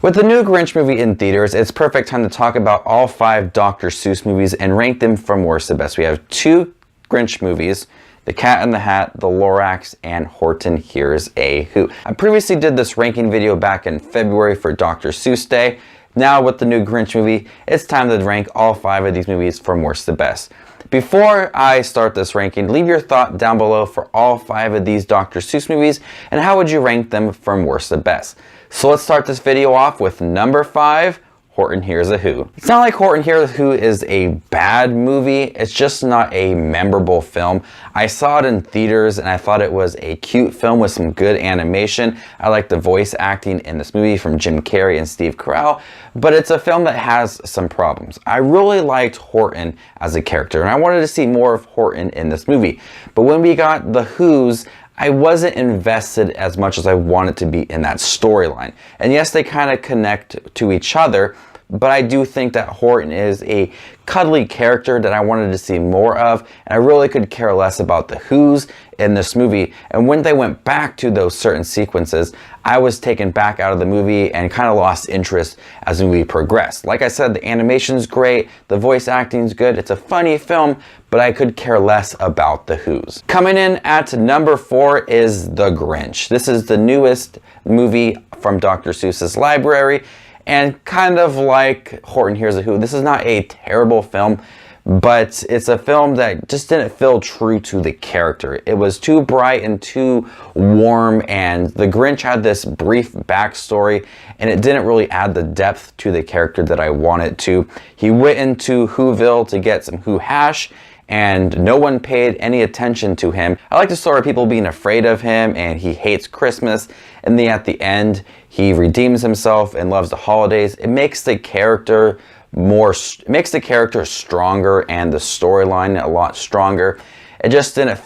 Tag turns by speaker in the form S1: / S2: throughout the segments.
S1: With the new Grinch movie in theaters, it's perfect time to talk about all 5 Dr. Seuss movies and rank them from worst to best. We have 2 Grinch movies, The Cat in the Hat, The Lorax, and Horton Hears a Who. I previously did this ranking video back in February for Dr. Seuss Day. Now with the new Grinch movie, it's time to rank all 5 of these movies from worst to best. Before I start this ranking, leave your thought down below for all 5 of these Dr. Seuss movies and how would you rank them from worst to best. So let's start this video off with number 5, Horton Hears a Who. It's not like Horton Hears a Who is a bad movie, it's just not a memorable film. I saw it in theaters and I thought it was a cute film with some good animation. I like the voice acting in this movie from Jim Carrey and Steve Carell, but it's a film that has some problems. I really liked Horton as a character and I wanted to see more of Horton in this movie. But when we got the Who's, I wasn't invested as much as I wanted to be in that storyline. And yes, they kind of connect to each other, but I do think that Horton is a cuddly character that I wanted to see more of, and I really could care less about the Who's in this movie. And when they went back to those certain sequences, I was taken back out of the movie and kind of lost interest as the movie progressed. Like I said, the animation's great, the voice acting's good, it's a funny film, but I could care less about the Who's. Coming in at number 4 is The Grinch. This is the newest movie from Dr. Seuss's library, and kind of like Horton Hears a Who, this is not a terrible film, but it's a film that just didn't feel true to the character. It was too bright and too warm, and the Grinch had this brief backstory, and it didn't really add the depth to the character that I wanted to. He went into Whoville to get some Who hash, and no one paid any attention to him. I like the story of people being afraid of him, and he hates Christmas, and then at the end, he redeems himself and loves the holidays. It makes the character stronger and the storyline a lot stronger. I just didn't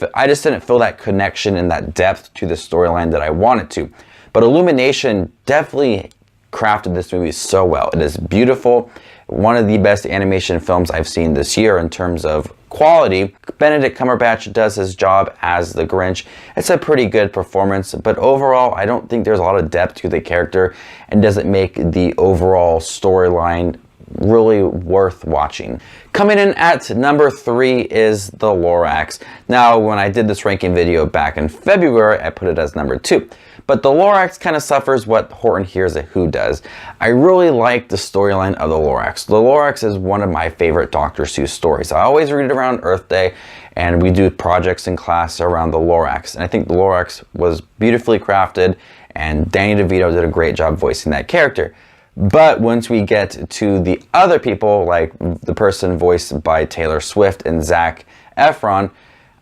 S1: feel that connection and that depth to the storyline that I wanted to. But Illumination definitely crafted this movie so well. It is beautiful. One of the best animation films I've seen this year in terms of quality. Benedict Cumberbatch does his job as the Grinch. It's a pretty good performance, but overall, I don't think there's a lot of depth to the character and doesn't make the overall storyline really worth watching. Coming in at number 3 is The Lorax. Now, when I did this ranking video back in February, I put it as number 2. But The Lorax kind of suffers what Horton Hears a Who does. I really like the storyline of The Lorax. The Lorax is one of my favorite Dr. Seuss stories. I always read it around Earth Day, and we do projects in class around The Lorax. And I think The Lorax was beautifully crafted, and Danny DeVito did a great job voicing that character. But once we get to the other people, like the person voiced by Taylor Swift and Zac Efron,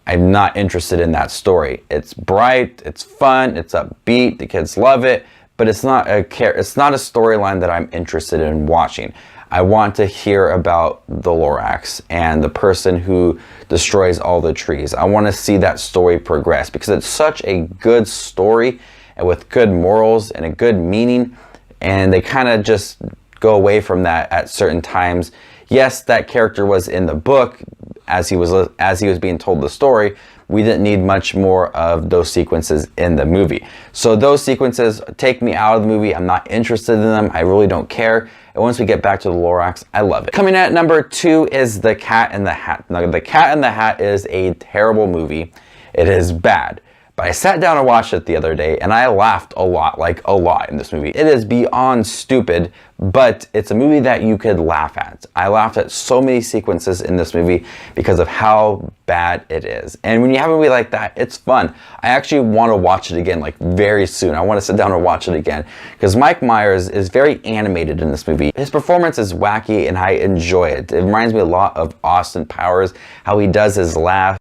S1: I'm not interested in that story. It's bright, it's fun, it's upbeat, the kids love it, but it's not a storyline that I'm interested in watching. I want to hear about the Lorax and the person who destroys all the trees. I want to see that story progress because it's such a good story and with good morals and a good meaning, and they kind of just go away from that at certain times. Yes, that character was in the book as he was being told the story. We didn't need much more of those sequences in the movie. So those sequences take me out of the movie. I'm not interested in them. I really don't care. And once we get back to the Lorax, I love it. Coming at number 2 is The Cat in the Hat. Now, The Cat in the Hat is a terrible movie. It is bad. But I sat down and watched it the other day and I laughed a lot, like a lot in this movie. It is beyond stupid, but it's a movie that you could laugh at. I laughed at so many sequences in this movie because of how bad it is. And when you have a movie like that, it's fun. I actually want to watch it again, like very soon. I want to sit down and watch it again because Mike Myers is very animated in this movie. His performance is wacky and I enjoy it. It reminds me a lot of Austin Powers, how he does his laugh.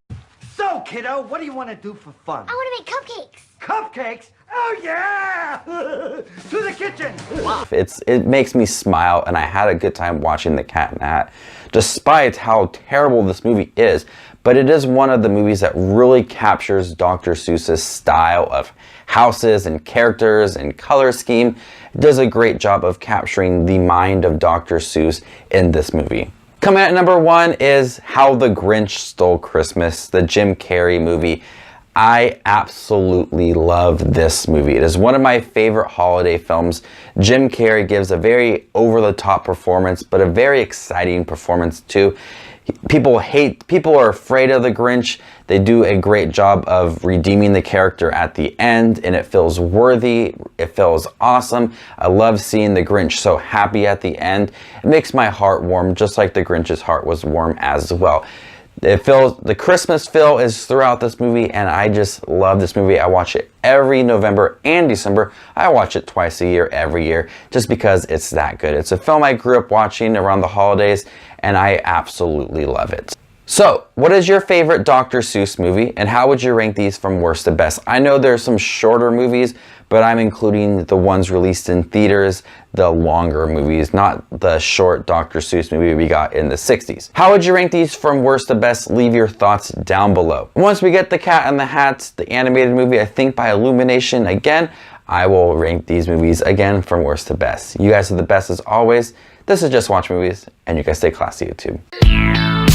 S2: So, kiddo, what do you want to do for fun?
S3: I want to make cupcakes.
S2: Cupcakes? Oh, yeah! To the kitchen!
S1: It makes me smile, and I had a good time watching The Cat in the Hat, despite how terrible this movie is. But it is one of the movies that really captures Dr. Seuss's style of houses and characters and color scheme. It does a great job of capturing the mind of Dr. Seuss in this movie. Coming at number 1 is How the Grinch Stole Christmas, the Jim Carrey movie. I absolutely love this movie. It is one of my favorite holiday films. Jim Carrey gives a very over-the-top performance, but a very exciting performance too. People are afraid of the Grinch. They do a great job of redeeming the character at the end, and it feels worthy. It feels awesome. I love seeing the Grinch so happy at the end. It makes my heart warm, just like the Grinch's heart was warm as well. The Christmas feel is throughout this movie, and I just love this movie. I watch it every November and December. I watch it twice a year, every year, just because it's that good. It's a film I grew up watching around the holidays, and I absolutely love it. So, what is your favorite Dr. Seuss movie, and how would you rank these from worst to best? I know there's some shorter movies, but I'm including the ones released in theaters, the longer movies, not the short Dr. Seuss movie we got in the 60s. How would you rank these from worst to best? Leave your thoughts down below. Once we get The Cat in the Hat, the animated movie, I think by Illumination again, I will rank these movies again from worst to best. You guys are the best as always. This is Just Watch Movies, and you guys stay classy, YouTube.